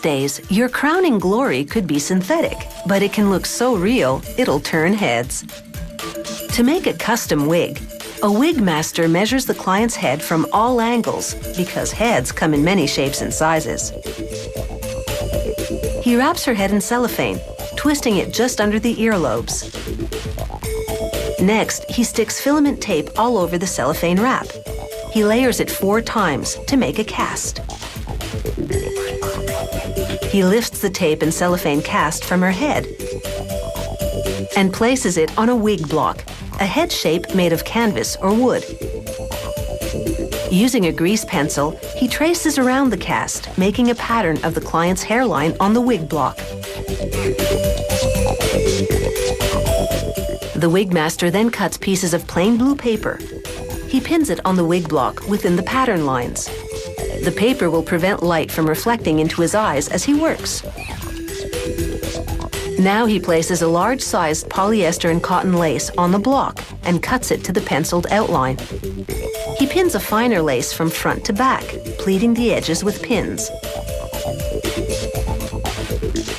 days, your crowning glory could be synthetic, but it can look so real, it'll turn heads. To make a custom wig, a wig master measures the client's head from all angles because heads come in many shapes and sizes. He wraps her head in cellophane, twisting it just under the earlobes. Next, he sticks filament tape all over the cellophane wrap. He layers it 4 times to make a cast. He lifts the tape and cellophane cast from her head and places it on a wig block, a head shape made of canvas or wood. Using a grease pencil, he traces around the cast, making a pattern of the client's hairline on the wig block. The wig master then cuts pieces of plain blue paper. He pins it on the wig block within the pattern lines. The paper will prevent light from reflecting into his eyes as he works. Now he places a large-sized polyester and cotton lace on the block and cuts it to the penciled outline. He pins a finer lace from front to back, pleating the edges with pins.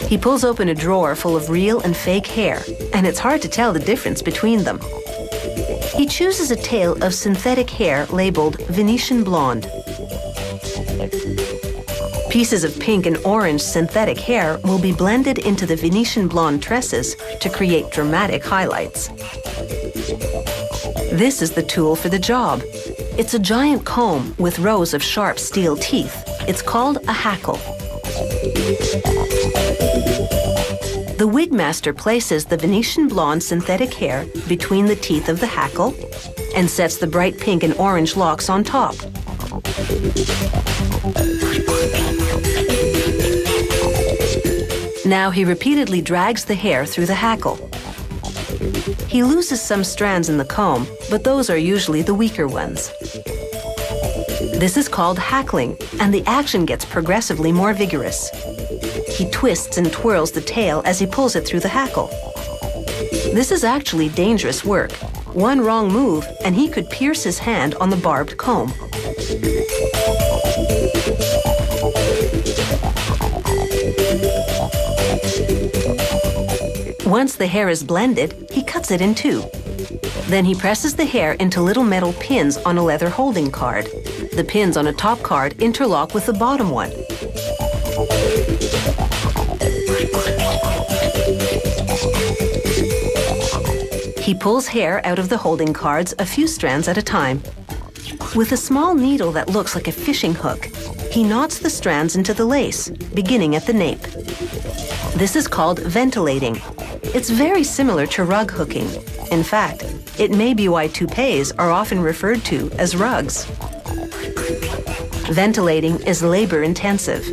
He pulls open a drawer full of real and fake hair, and it's hard to tell the difference between them. He chooses a tail of synthetic hair labeled Venetian blonde. Pieces of pink and orange synthetic hair will be blended into the Venetian blonde tresses to create dramatic highlights. This is the tool for the job. It's a giant comb with rows of sharp steel teeth. It's called a hackle. The wig master places the Venetian blonde synthetic hair between the teeth of the hackle and sets the bright pink and orange locks on top. Now he repeatedly drags the hair through the hackle. He loses some strands in the comb, but those are usually the weaker ones. This is called hackling, and the action gets progressively more vigorous. He twists and twirls the tail as he pulls it through the hackle. This is actually dangerous work. One wrong move, and he could pierce his hand on the barbed comb. Once the hair is blended, he cuts it in 2. Then he presses the hair into little metal pins on a leather holding card. The pins on a top card interlock with the bottom one. He pulls hair out of the holding cards a few strands at a time. With a small needle that looks like a fishing hook, he knots the strands into the lace, beginning at the nape. This is called ventilating. It's very similar to rug hooking. In fact, it may be why toupees are often referred to as rugs. Ventilating is labor-intensive.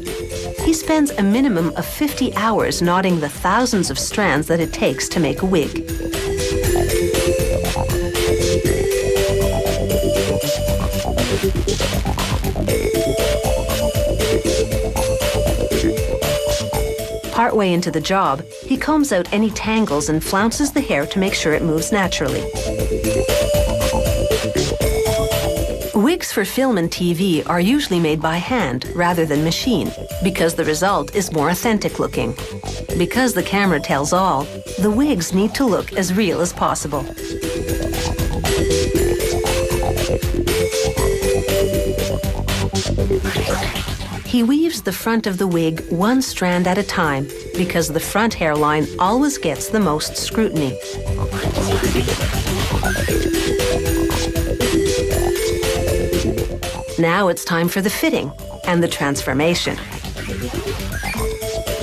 He spends a minimum of 50 hours knotting the thousands of strands that it takes to make a wig. Partway into the job, he combs out any tangles and flounces the hair to make sure it moves naturally. Wigs for film and TV are usually made by hand rather than machine because the result is more authentic looking. Because the camera tells all, the wigs need to look as real as possible. He weaves the front of the wig 1 strand at a time because the front hairline always gets the most scrutiny. Now it's time for the fitting and the transformation.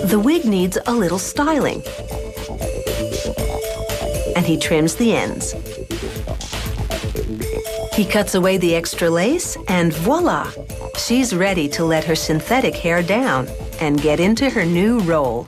The wig needs a little styling, and he trims the ends. He cuts away the extra lace, and voila! She's ready to let her synthetic hair down and get into her new role.